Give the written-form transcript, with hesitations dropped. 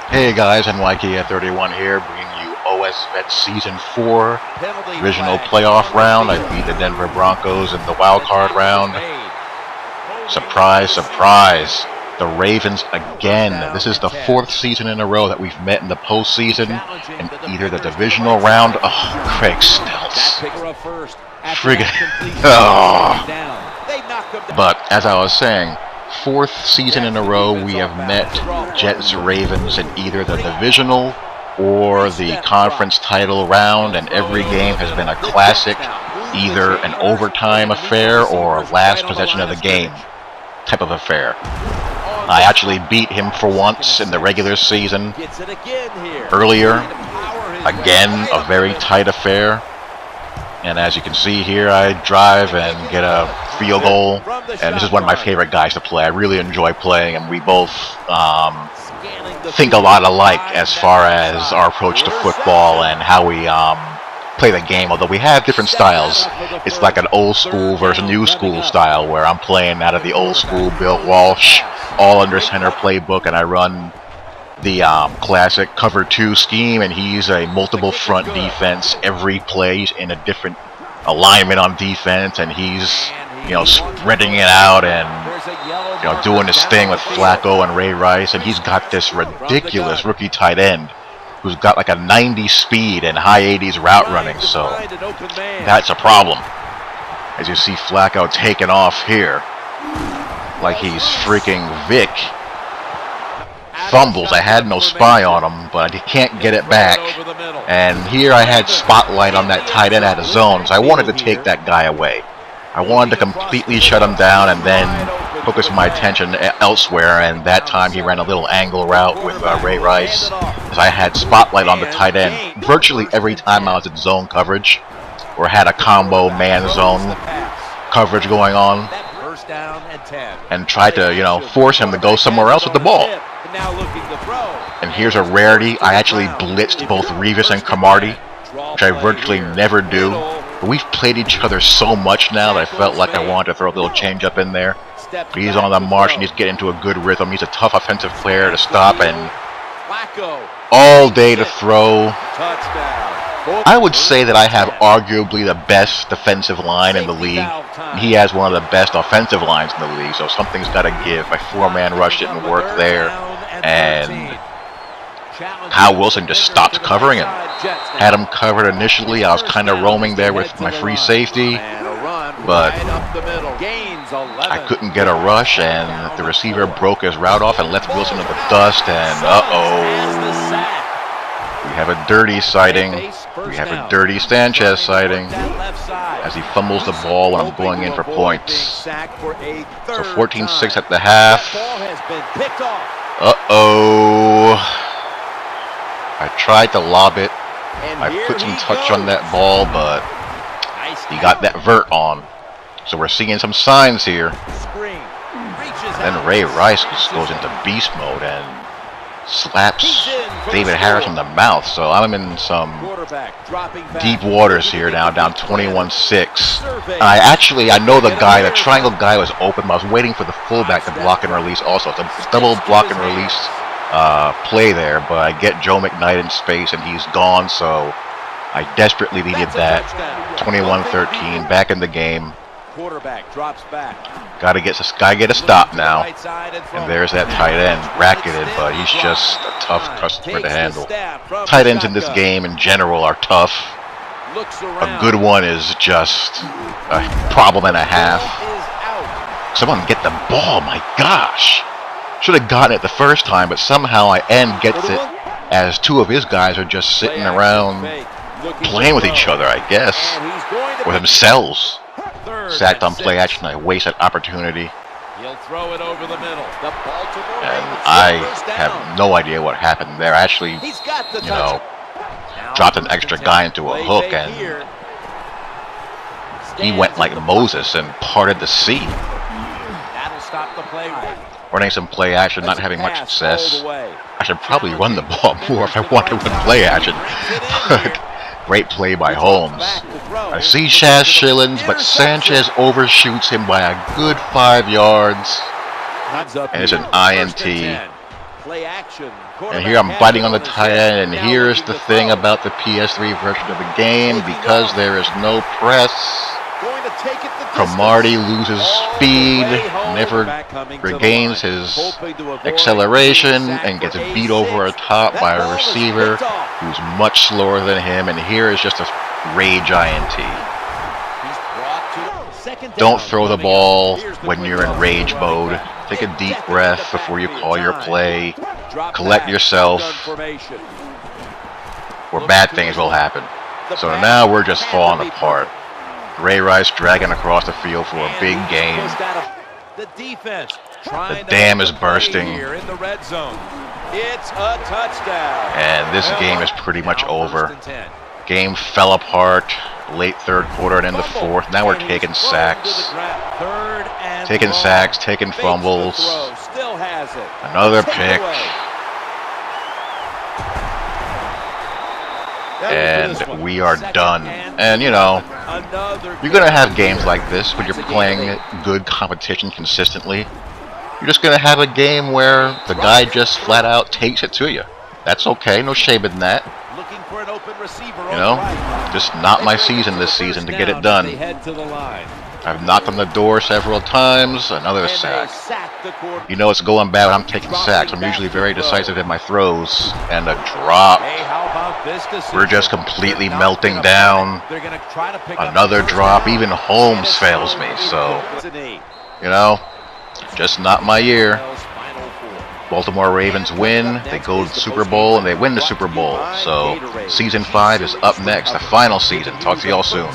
Hey guys, NYK at 31 here, bringing you OS Vet Season 4 Divisional Playoff Round. I beat the Denver Broncos in the wild card round. Surprise, surprise. The Ravens again. This is the 4th season in a row that we've met in the postseason in either the Divisional round. Oh, Craig Stilts. Friggin'. Oh. But as I was saying, 4th season in a row we have met Jets Ravens in either the divisional or the conference title round, and every game has been a classic, either an overtime affair or a last possession of the game type of affair. I actually beat him for once in the regular season earlier. Again, a very tight affair. And as you can see here, I drive and get a field goal. And this is one of my favorite guys to play. I really enjoy playing, and we both think a lot alike as far as our approach to football and how we play the game. Although we have different styles. It's like an old school versus new school style, where I'm playing out of the old school Bill Walsh, all under center playbook, and I run the classic cover 2 scheme, and he's a multiple front defense. Every play in a different alignment on defense, and he's, you know, spreading it out and, you know, doing his thing with Flacco and Ray Rice. And he's got this ridiculous rookie tight end who's got like a 90 speed and high 80s route running, so that's a problem. As you see Flacco taking off here like he's freaking Vic. Fumbles. I had no spy on him, but he can't get it back. And here I had spotlight on that tight end out of zone, so I wanted to take that guy away. I wanted to completely shut him down and then focus my attention elsewhere, and that time he ran a little angle route with Ray Rice, as I had spotlight on the tight end virtually every time I was in zone coverage or had a combo man-zone coverage going on, and tried to, you know, force him to go somewhere else with the ball. And here's a rarity. I actually blitzed both Revis and Cromartie, which I virtually never do. But we've played each other so much now that I felt like I wanted to throw a little change-up in there. But he's on the march and he's getting into a good rhythm. He's a tough offensive player to stop, and all day to throw. I would say that I have arguably the best defensive line in the league. He has one of the best offensive lines in the league, so something's got to give. My 4-man rush didn't work there, and Kyle Wilson just stopped covering him. Had him covered initially. I was kind of roaming there with my free safety, but I couldn't get a rush, and the receiver broke his route off and left Wilson in the dust, and uh-oh. We have a dirty sighting. We have a dirty Sanchez sighting as he fumbles the ball when I'm going in for points. So 14-6 at the half. Uh-oh. I tried to lob it. I put some touch on that ball, but he got that vert on. So we're seeing some signs here. Then Ray Rice just goes into beast mode and slaps David Harris in the mouth. So I'm in some deep waters here now, down 21-6. I know the guy, the triangle guy was open, but I was waiting for the fullback to block and release also. It's a double block and release play there, but I get Joe McKnight in space and he's gone, so I desperately needed that. 21-13, back in the game. Quarterback drops back. Gotta get a stop now. And there's that tight end, bracketed, but he's just a tough customer to handle. Tight ends in this game in general are tough. A good one is just a problem and a half. Someone get the ball, my gosh. Should have gotten it the first time, but somehow N gets it as 2 of his guys are just sitting around playing with each other, I guess, or themselves. Sacked on play action. I wasted opportunity. He'll throw it over the middle. And I have no idea what happened there. I actually, you know, dropped an extra guy into a hook, and he went like Moses and parted the sea. Running some play action, not having much success. I should probably run the ball more if I want to win play action. But great play by Holmes. I see Chaz Shillings, but Sanchez overshoots him by a good 5 yards. And it's an INT. And here I'm biting on the tight end, and here's the thing about the PS3 version of the game, because there is no press, Cromartie loses speed, never regains his acceleration, and gets beat over a top by a receiver who's much slower than him, and here is just a rage INT. Don't throw the ball when you're in rage mode. Take a deep breath before you call your play. Collect yourself, or bad things will happen. So now we're just falling apart. Ray Rice dragging across the field for a big gain. The dam is bursting. And this game is pretty much over. Game fell apart late third quarter and in the fourth. Now we're taking sacks. Taking fumbles. Another pick. And we are done. And you know, you're going to have games like this when you're playing good competition consistently. You're just going to have a game where the guy just flat out takes it to you. That's okay, no shame in that. You know, just not my season this season to get it done. I've knocked on the door several times, another sack. You know it's going bad when I'm taking sacks. I'm usually very decisive in my throws. And a drop. We're just completely melting down. Another drop. Even Holmes fails me. So, you know, just not my year. Baltimore Ravens win, they go to the Super Bowl, and they win the Super Bowl. So, Season 5 is up next, the final season. Talk to y'all soon.